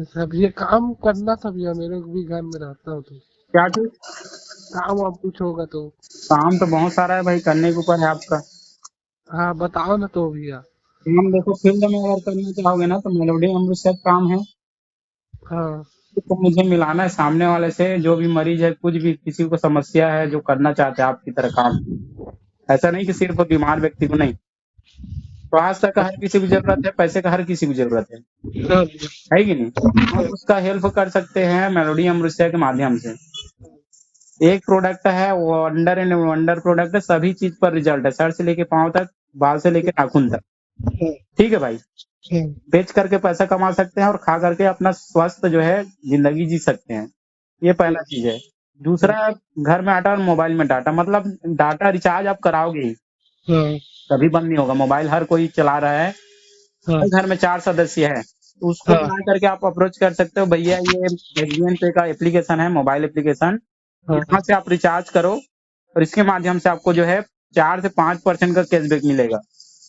सब ये काम करना था भैया, मेरे को भी घर में रहता हूँ तो क्या चीज? काम वाम कुछ होगा तो। काम तो बहुत सारा है भाई, करने के ऊपर है आपका। हाँ बताओ ना तो भैया। काम देखो, फील्ड में अगर करना चाहोगे ना तो मेलोडी अमृत से काम है। हाँ। तो मुझे मिलाना है सामने वाले से, जो भी मरीज है, कुछ भी किसी को समस्या है, जो करना चाहते हैं आपकी तरह काम। ऐसा नहीं कि सिर्फ बीमार व्यक्ति को नहीं। स्वास्थ्य का हर किसी को जरूरत है, पैसे का हर किसी को जरूरत हाँ भैया। है कि नहीं? आप उसका हेल्प कर सकते हैं मेलोडी अमृत के माध्यम से। एक प्रोडक्ट है, वंडर एंड वंडर प्रोडक्ट है, सभी चीज पर रिजल्ट है, सर से लेके पांव तक, बाल से लेके नाखून तक। हाँ, ठीक है भाई। हाँ, बेच करके पैसा कमा सकते हैं और खा करके अपना स्वस्थ जो है जिंदगी जी सकते हैं। ये पहला चीज है। दूसरा, घर में आटा और मोबाइल में डाटा, मतलब डाटा रिचार्ज आप कराओगे ही, हाँ, कभी बंद नहीं होगा। मोबाइल हर कोई चला रहा है, हाँ, हर घर में 4 सदस्य है, तो उसको हाँ, बुला करके आप अप्रोच कर सकते हो, भैया ये एसबीएन पे का एप्लीकेशन है, मोबाइल एप्लीकेशन, हाँ, यहाँ से आप रिचार्ज करो और इसके माध्यम से आपको जो है 4 से 5% का कैशबैक मिलेगा।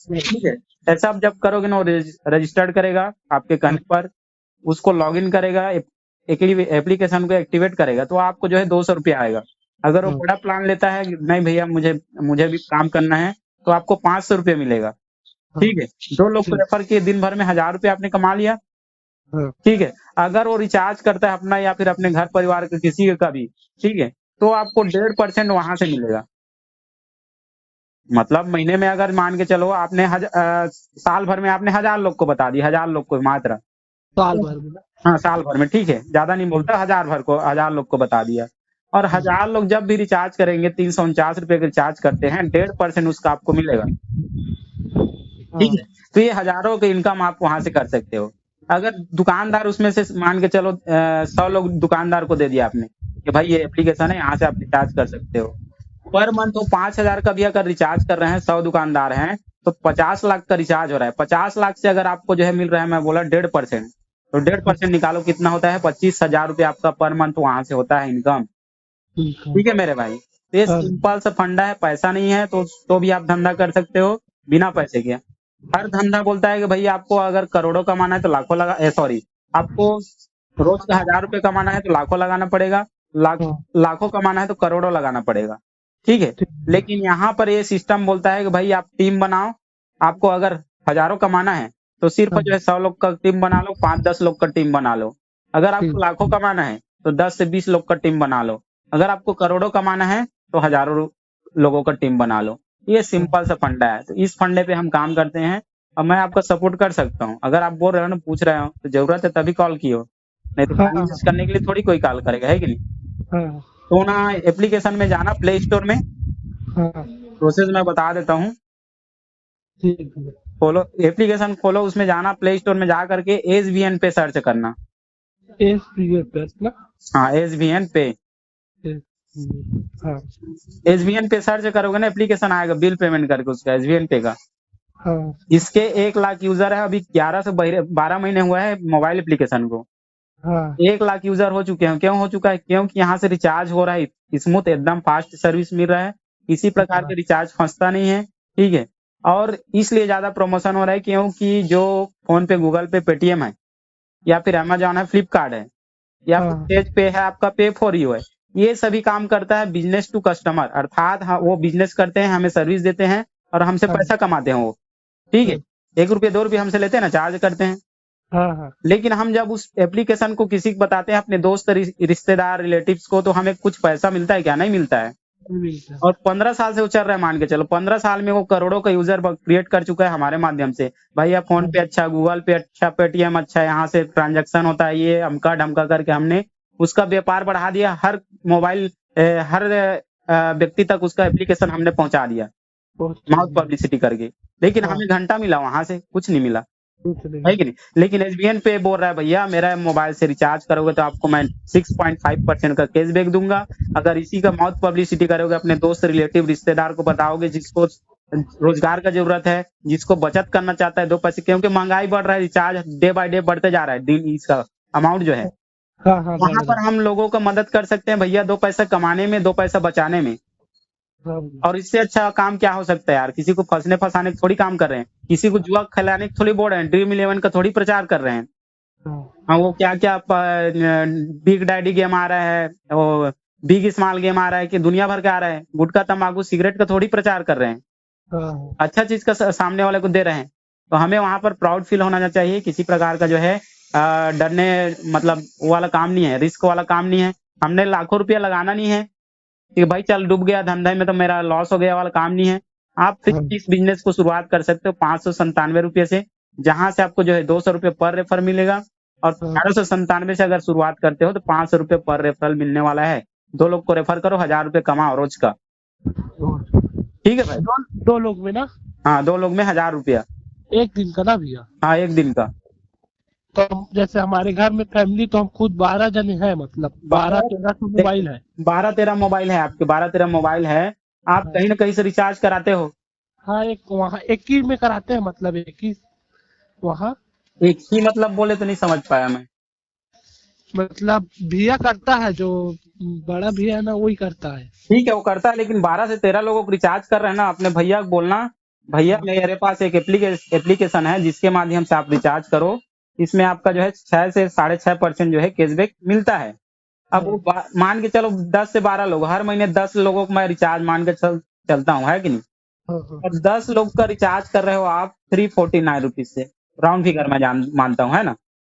ठीक है। ऐसा आप जब करोगे ना, रजिस्टर्ड करेगा आपके कहने पर, उसको लॉगिन करेगा, एप्लीकेशन को एक्टिवेट करेगा, तो आपको जो है 200 रुपया आएगा। अगर वो हाँ, बड़ा प्लान लेता है कि नहीं भैया मुझे मुझे भी काम करना है, तो आपको 500 रुपये मिलेगा। हाँ, ठीक है। 2 लोग को ठीक, रेफर किए, दिन भर में 1000 रुपया आपने कमा लिया। हाँ, ठीक है। अगर वो रिचार्ज करता है अपना या फिर अपने घर परिवार के किसी का भी, ठीक है, तो आपको 1.5% वहां से मिलेगा। मतलब महीने में अगर मान के चलो आपने साल भर में आपने 1000 लोग को बता दी, 1000 लोग को मात्र। साल भर में ना। हाँ, साल भर में, ठीक है, ज्यादा नहीं बोलता, 1000 लोग को बता दिया। और हाँ, 1000 लोग जब भी रिचार्ज करेंगे, 349 रुपए का रिचार्ज करते हैं, 1.5% उसका आपको मिलेगा। ठीक हाँ, है। तो ये हजारों के इनकम आप वहां से कर सकते हो। अगर दुकानदार उसमें से मान के चलो 100 लोग दुकानदार को दे दिया आपने कि भाई ये एप्लीकेशन है, यहाँ से आप रिचार्ज कर सकते हो। पर मंथ वो 5,000 का भी अगर रिचार्ज कर रहे हैं, 100 दुकानदार हैं, तो 50 लाख का रिचार्ज हो रहा है। 50 लाख से अगर आपको जो है मिल रहा है, मैं बोला 1.5%, तो 1.5% निकालो कितना होता है, 25,000 रुपये आपका पर मंथ वहां से होता है इनकम। ठीक है। ठीक है मेरे भाई। तो ये हाँ, सिंपल सा फंडा है, पैसा नहीं है तो भी आप धंधा कर सकते हो बिना पैसे के। हर धंधा बोलता है कि भाई आपको अगर करोड़ों कमाना है तो लाखों सॉरी, आपको रोज का 1000 रुपये कमाना है तो लाखों लगाना पड़ेगा, हाँ, लाखों कमाना है तो करोड़ों लगाना पड़ेगा। ठीक है। ठीक है। लेकिन यहाँ पर ये सिस्टम बोलता है कि भाई आप टीम बनाओ, आपको अगर हजारों कमाना है तो सिर्फ हाँ, जो है 100 लोग का टीम बना लो, 5-10 लोग का टीम बना लो। अगर आपको ठीक। लाखों कमाना है तो 10 से 20 लोग का टीम बना लो। अगर आपको करोड़ों कमाना है तो हजारों लोगों का टीम बना लो। ये हाँ, सिंपल सा फंडा है, तो इस फंडे पे हम काम करते हैं और मैं आपका सपोर्ट कर सकता हूँ। अगर आप बोल रहे हो ना, पूछ रहे हो, तो जरूरत है तभी कॉल की हो, नहीं तो हाँ, टाइम हाँ, वेस्ट करने के लिए थोड़ी कोई कॉल करेगा, है कि नहीं? हाँ, तो ना, एप्लीकेशन में जाना, प्ले स्टोर में, हाँ, प्रोसेस मैं बता देता हूँ। ठीक है। खोलो एप्लीकेशन, खोलो, उसमें जाना, प्ले स्टोर में जा करके एसबीएन पे सर्च करना। एस पी प्लस ना। हाँ, एसबीएन पे। हाँ, एसबीएन पे सर्च करोगे ना, एप्लीकेशन आएगा बिल पेमेंट करके उसका, एसबीएन पे का। हाँ, इसके 1 लाख यूजर है, अभी 11 से 12 महीने हुआ है मोबाइल एप्लीकेशन को। हाँ, 1 लाख यूजर हो चुके हैं। क्यों हो चुका है? क्योंकि यहाँ से रिचार्ज हो रहा है स्मूथ, एकदम फास्ट सर्विस मिल रहा है, किसी प्रकार हाँ, के रिचार्ज फंसता नहीं है। ठीक है। और इसलिए ज्यादा प्रमोशन हो रहा है क्योंकि जो फोन पे, गूगल पे, पेटीएम है, या फिर अमेजोन है, फ्लिपकार्ट है, या फिर हाँ, तेज पे है, आपका पे फॉर यू है, ये सभी काम करता है बिजनेस टू कस्टमर, अर्थात वो बिजनेस करते हैं, हमें सर्विस देते हैं और हमसे हाँ, पैसा कमाते हैं वो। ठीक है। हाँ, 1 रुपये 2 रुपये हमसे लेते हैं ना, चार्ज करते हैं। हाँ, हाँ, लेकिन हम जब उस एप्लीकेशन को किसी को बताते हैं, अपने दोस्त, रिश्तेदार, रिलेटिव्स को, तो हमें कुछ पैसा मिलता है क्या? नहीं मिलता है। मिलता है। और 15 साल से वो चल रहा है, मान के चलो 15 साल में वो करोड़ों का यूजर क्रिएट कर चुका है हमारे माध्यम से। भैया फोन हाँ, पे अच्छा, गूगल पे अच्छा, पेटीएम अच्छा, यहाँ से ट्रांजैक्शन होता है, ये अमका ढमका करके हमने उसका व्यापार बढ़ा दिया। हर मोबाइल हर व्यक्ति तक उसका एप्लीकेशन हमने पहुंचा दिया, बहुत माउथ चलिए। पब्लिसिटी करके। लेकिन हाँ, हमें घंटा मिला वहां से, कुछ नहीं मिला, कुछ है नहीं। कि नहीं? लेकिन एसबीएन पे बोल रहा है भैया मेरा मोबाइल से रिचार्ज करोगे तो आपको मैं 6.5% का कैशबैक दूंगा। अगर इसी का माउथ पब्लिसिटी करोगे, अपने दोस्त, रिलेटिव, रिश्तेदार को बताओगे, जिसको रोजगार का जरूरत है, जिसको बचत करना चाहता है 2 पैसे, क्योंकि महंगाई बढ़ रहा है, रिचार्ज डे बाय डे बढ़ते जा रहा है, दिन इसका अमाउंट जो है, हाँ, हाँ, बढ़ वहां रहा पर है। हम लोगों का मदद कर सकते हैं भैया, 2 पैसा कमाने में, 2 पैसा बचाने में। हाँ, और इससे अच्छा काम क्या हो सकता है यार? किसी को फंसने फंसाने को थोड़ी काम कर रहे हैं, किसी को जुआ खिलाने को थोड़ी बोल रहे हैं, ड्रीम इलेवन का थोड़ी प्रचार कर रहे हैं। हाँ वो क्या क्या बिग डैडी गेम आ रहा है, वो बिग स्मॉल गेम आ रहा है कि दुनिया भर का आ रहा है। गुटखा तंबाकू सिगरेट का थोड़ी प्रचार कर रहे हैं, हाँ, अच्छा चीज का सामने वाले को दे रहे हैं। तो हमें वहां पर प्राउड फील होना चाहिए। किसी प्रकार का जो है डरने मतलब वो वाला काम नहीं है, रिस्क वाला काम नहीं है। हमने लाखों रुपया लगाना नहीं है कि भाई चल डूब गया धंधे में तो मेरा लॉस हो गया वाला काम नहीं है। आप हाँ, फिर इस बिजनेस को शुरुआत कर सकते हो 597 रुपये से, जहां से आपको जो है 200 रुपये पर रेफर मिलेगा। और हाँ, 1897 से अगर शुरुआत करते हो तो 500 रुपये पर रेफरल मिलने वाला है। 2 लोग को रेफर करो, 1000 रुपये कमाओ रोज का। ठीक है भाई। दो लोग में ना? हाँ 2 लोग में 1000 रुपया। एक दिन का ना भैया? हाँ 1 दिन का। तो जैसे हमारे घर में फैमिली तो हम खुद 12 जने हैं, मतलब 12-13 तो मोबाइल है। 12-13 मोबाइल है आपके, 12-13 मोबाइल है। आप हाँ, कहीं ना कहीं से रिचार्ज कराते हो। हाँ, एक वहाँ एक ही में कराते हैं, मतलब एक ही वहाँ। एक ही मतलब बोले तो नहीं समझ पाया मैं। मतलब भैया करता है, जो बड़ा भैया है ना वही करता है। ठीक है वो करता है, लेकिन 12 से 13 लोगों को रिचार्ज कर रहे हैं ना, अपने भैया को बोलना भैया हाँ, मेरे पास एक एप्लीकेशन है जिसके माध्यम से आप रिचार्ज करो। इसमें आपका जो है 6 से 6.5% जो है कैशबैक मिलता है। अब वो हाँ, मान के चलो 10 से 12 लोग, हर महीने 10 लोगों को मैं रिचार्ज मान के चलता हूँ, है कि नहीं। हाँ, हाँ, और 10 लोग का रिचार्ज कर रहे हो आप 349 रुपीज से, राउंड फिगर मैं मानता हूँ, है ना।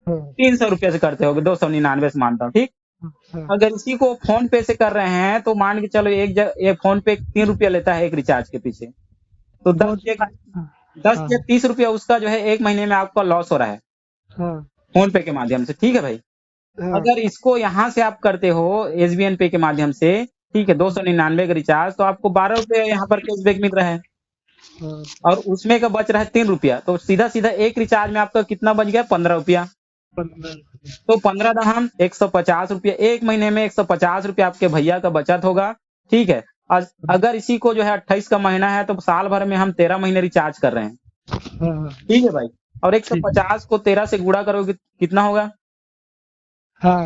हाँ, 300 रुपये से करते हो, 299 से मानता हूँ, ठीक। हाँ, अगर इसी को फोन पे से कर रहे हैं तो मान के चलो एक फोन पे 3 रुपया लेता है एक रिचार्ज के पीछे। तो फोन पे। हाँ, दस हाँ, या 30 रुपया उसका जो है एक महीने में आपका लॉस हो रहा है हाँ, फोन पे के माध्यम से, ठीक है भाई। हाँ, अगर इसको यहाँ से आप करते हो SBN पे के माध्यम से, ठीक है, 299 का रिचार्ज, तो आपको 12 रुपये यहाँ पर कैशबैक मिल रहा है। हाँ, और उसमें का बच रहा है 3 रुपया, तो सीधा सीधा एक रिचार्ज में आपका कितना बच गया, 15 रुपया। 15। तो 15 दहम 150 रुपये, एक महीने में 150 रुपये आपके भैया का बचत होगा, ठीक है। और अगर इसी को जो है 28 का महीना है तो साल भर में हम 13 महीने रिचार्ज कर रहे हैं, हाँ, ठीक है भाई। और ठीक। 150 को 13 से गुणा करोगे कितना होगा, हाँ,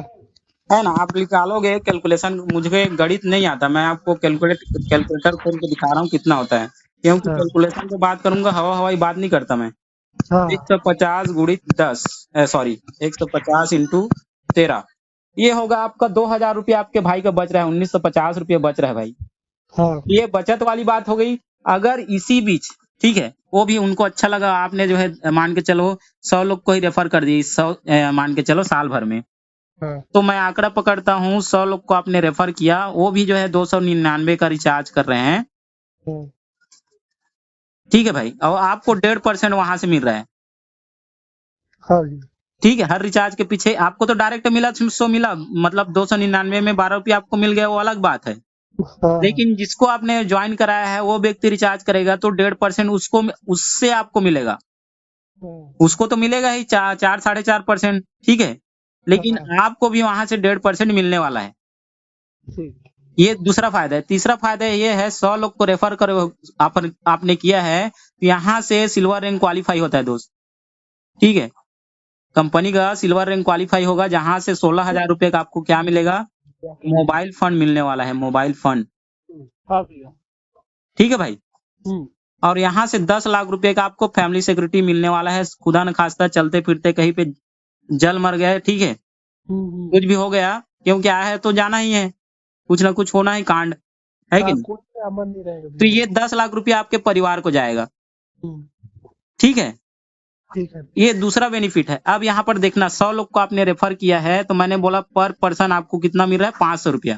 है ना। आप निकालोगे कैलकुलेशन, मुझे गणित नहीं आता, मैं आपको कैलकुलेटर खोल के दिखा रहा हूँ कितना होता है, क्योंकि हाँ, कैलकुलेशन पे बात करूंगा हवा हवाई बात नहीं करता मैं। हाँ, 150 गुणित 10, सॉरी 150 इंटू 13, ये होगा आपका 2000 रुपया आपके भाई का बच रहा है, 1950 रुपये बच रहा है भाई। हाँ, ये बचत वाली बात हो गई। अगर इसी बीच, ठीक है, वो भी उनको अच्छा लगा, आपने जो है मान के चलो 100 लोग को ही रेफर कर दी, 100 मान के चलो साल भर में, हाँ, तो मैं आंकड़ा पकड़ता हूँ 100 लोग को आपने रेफर किया, वो भी जो है 299 का रिचार्ज कर रहे हैं, हाँ, ठीक है भाई। और आपको 1.5% वहां से मिल रहा है, हाँ जी, ठीक है। हर रिचार्ज के पीछे आपको तो डायरेक्ट मिला, 100 मिला, मतलब 299 में 12 रुपया आपको मिल गया, वो अलग बात है। हाँ, लेकिन जिसको आपने ज्वाइन कराया है वो व्यक्ति रिचार्ज करेगा तो 1.5% उसको उससे आपको मिलेगा, हाँ, उसको तो मिलेगा ही 4-4.5%, ठीक है। लेकिन हाँ, आपको भी वहां से 1.5% मिलने वाला है। ठीक। ये दूसरा फायदा है। तीसरा फायदा ये है 100 लोग को रेफर करो, आपने किया है तो यहाँ से सिल्वर रैंक क्वालिफाई होता है दोस्त, ठीक है। कंपनी का सिल्वर रैंक क्वालिफाई होगा, जहां से 16,000 रुपये का आपको क्या मिलेगा, मोबाइल फंड मिलने वाला है, मोबाइल फंड, हाँ भैया। ठीक है भाई। हम्म, और यहाँ से 10 लाख रुपए का आपको फैमिली सिक्योरिटी मिलने वाला है। खुदा न खास्ता चलते फिरते कहीं पे जल मर गए, ठीक है, कुछ भी हो गया, क्योंकि आया है तो जाना ही है, कुछ ना कुछ होना ही कांड, है कि हाँ, नहीं। कोई अमन नहीं रहेगा तो भैया। ये 10 लाख रुपया आपके परिवार को जाएगा, हम्म, ठीक है। ठीक है। ये दूसरा बेनिफिट है। अब यहाँ पर देखना 100 लोग को आपने रेफर किया है तो मैंने बोला पर पर्सन आपको कितना मिल रहा है, 500 रुपया।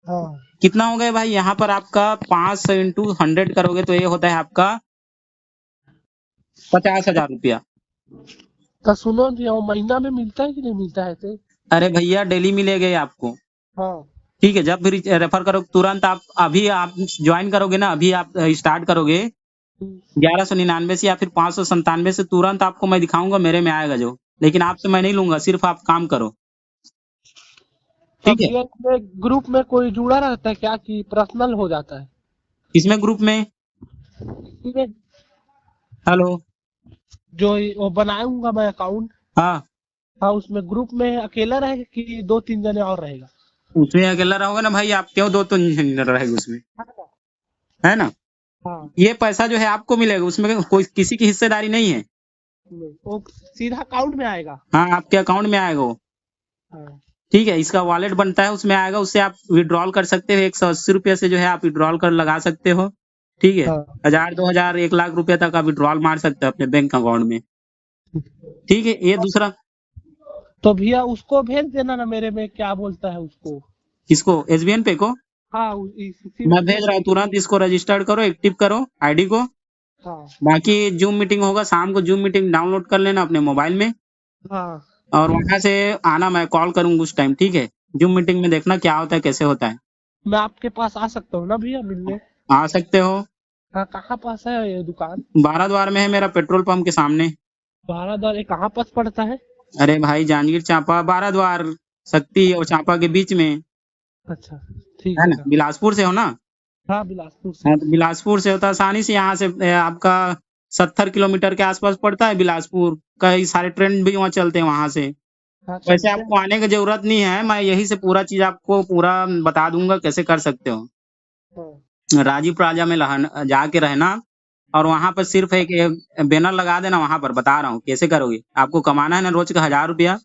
हाँ, कितना हो गया भाई, यहाँ पर आपका 500 इंटू 100 करोगे तो ये होता है आपका 50,000 रुपया। तो सुनो भैया, वो महीना में मिलता है कि नहीं मिलता है ऐसे? अरे भैया डेली मिलेगा ये आपको, हाँ, ठीक है। जब भी रेफर करो तुरंत आप, अभी आप ज्वाइन करोगे ना, अभी आप स्टार्ट करोगे हम्म, 1199 से या फिर 597 से, तुरंत आपको मैं दिखाऊंगा मेरे में आएगा जो, लेकिन आपसे मैं नहीं लूंगा, सिर्फ आप काम करो, तो ठीक है। भैया इसमें ग्रुप में कोई जुड़ा रहता है क्या, कि पर्सनल हो जाता है? इसमें ग्रुप में, इसमें हेलो, जो वो बनाऊंगा मैं अकाउंट। हाँ, हाँ, उसमें ग्रुप में अकेला रहेगा कि 2-3 जने और रहेगा? उसमें अकेला रहोगे ना भाई, आप क्यों दो तो रहेगा उसमें, है ना। हाँ, ये पैसा जो है आपको मिलेगा, उसमें कोई किसी की हिस्सेदारी नहीं है, वो सीधा अकाउंट में आएगा। हाँ, आपके अकाउंट में आएगा वो। हाँ ठीक है, इसका वॉलेट बनता है, उसमें आएगा, उससे आप विड्रॉल कर सकते हो। 180 रुपये से जो है आप विड्रॉल कर लगा सकते हो। ठीक है, हाँ 1000, 2000, 1 लाख रुपए तक आप विड्रॉल मार सकते हो अपने बैंक अकाउंट में। ठीक है, ये दूसरा। तो भैया उसको भेज देना ना मेरे में, क्या बोलता है उसको। किसको? SBN पे को? हाँ इसी मैं में भेज भेज रहा हूँ, दीजिए। तुरंत इसको रजिस्टर्ड करो, एक्टिव करो आईडी को। हाँ बाकी जूम मीटिंग होगा शाम को, जूम मीटिंग डाउनलोड कर लेना अपने मोबाइल में, हाँ और वहां से आना, मैं कॉल करूंगा उस टाइम। ठीक है, जूम मीटिंग में देखना क्या होता है, कैसे होता है। मैं आपके पास आ सकता हूँ ना भैया मिलने। आ सकते हो। हाँ कहाँ पास है ये दुकान। 12 द्वार में है, मेरा पेट्रोल पंप के सामने। 12 ये कहाँ पास पड़ता है। अरे भाई, जांजगीर चांपा 12 द्वार, शक्ति और चांपा के बीच में अच्छा ठीक है है ना। ना। बिलासपुर से हो ना? हाँ बिलासपुर से। हाँ, तो बिलासपुर से होता है आसानी से, यहाँ से आपका 70 किलोमीटर के आसपास पड़ता है बिलासपुर। कई सारे ट्रेन भी वहाँ चलते हैं वहां से। हाँ वैसे चलते आपको हैं। आने की जरूरत नहीं है, मैं यही से पूरा चीज आपको पूरा बता दूंगा कैसे कर सकते हो। हाँ राजीव प्लाजा में जाके रहना, और वहां पर सिर्फ एक बैनर लगा देना, वहां पर बता रहा हूँ कैसे करोगे। आपको कमाना है ना रोज का 1000 रुपया।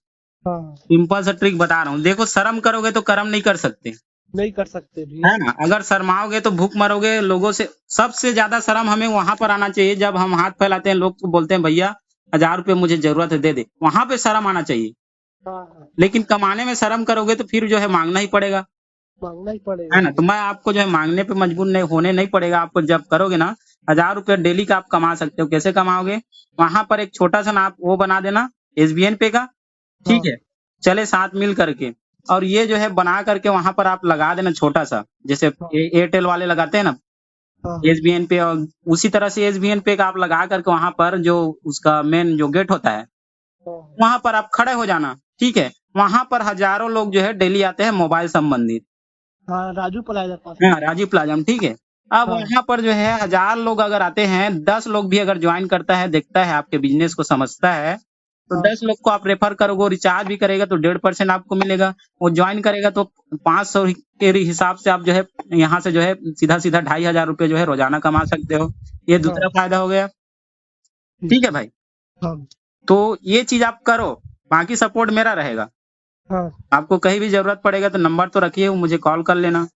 हाँ सिंपल सा ट्रिक बता रहा हूँ, देखो, शर्म करोगे तो कर्म नहीं कर सकते, नहीं कर सकते भैया। है ना। अगर शर्माओगे तो भूख मरोगे लोगों से। सबसे ज्यादा शर्म हमें वहां पर आना चाहिए जब हम हाथ फैलाते हैं, लोग को बोलते हैं भैया 1000 रुपये मुझे जरूरत है, दे दे। वहां पे शर्म आना चाहिए। हाँ हाँ लेकिन कमाने में शर्म करोगे तो फिर जो है मांगना ही पड़ेगा, मांगना ही है पड़ेगा ना। तो भैया। मैं आपको जो है मांगने पे मजबूर नहीं होने नहीं पड़ेगा। आपको जब करोगे ना, 1000 रुपये डेली का आप कमा सकते हो। कैसे कमाओगे? वहां पर एक छोटा सा ना आप वो बना देना, SBN पे का। ठीक हाँ है, चले साथ मिल करके, और ये जो है बना करके वहां पर आप लगा देना छोटा सा, जैसे हाँ एयरटेल वाले लगाते हैं ना हाँ हाँ SBN पे, और उसी तरह से SBN पे का आप लगा करके वहां पर जो उसका मेन जो गेट होता है, हाँ वहां पर आप खड़े हो जाना। ठीक है, वहां पर हजारों लोग जो है डेली आते हैं मोबाइल संबंधित। हाँ राजू प्लाजा पास हाँ, में। राजीव प्लाजा में। ठीक है, अब हाँ वहां पर जो है 1000 लोग अगर आते हैं, 10 लोग भी अगर ज्वाइन करता है, देखता है आपके बिजनेस को, समझता है, तो हाँ 10 लोग को आप रेफर करोगे। वो रिचार्ज भी करेगा तो 1.5% आपको मिलेगा। वो ज्वाइन करेगा तो 500 के हिसाब से आप जो है यहाँ से जो है सीधा सीधा 2500 रुपये जो है रोजाना कमा सकते हो। ये दूसरा हाँ फायदा हो गया। ठीक ठीक है है। भाई, हाँ तो ये चीज आप करो, बाकी सपोर्ट मेरा रहेगा। हाँ आपको कहीं भी जरूरत पड़ेगा तो नंबर तो रखिए, मुझे कॉल कर लेना।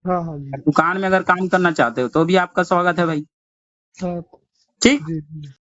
हाँ हाँ जी। दुकान में अगर काम करना चाहते हो तो भी आपका स्वागत है भाई। हाँ ठीक। जी।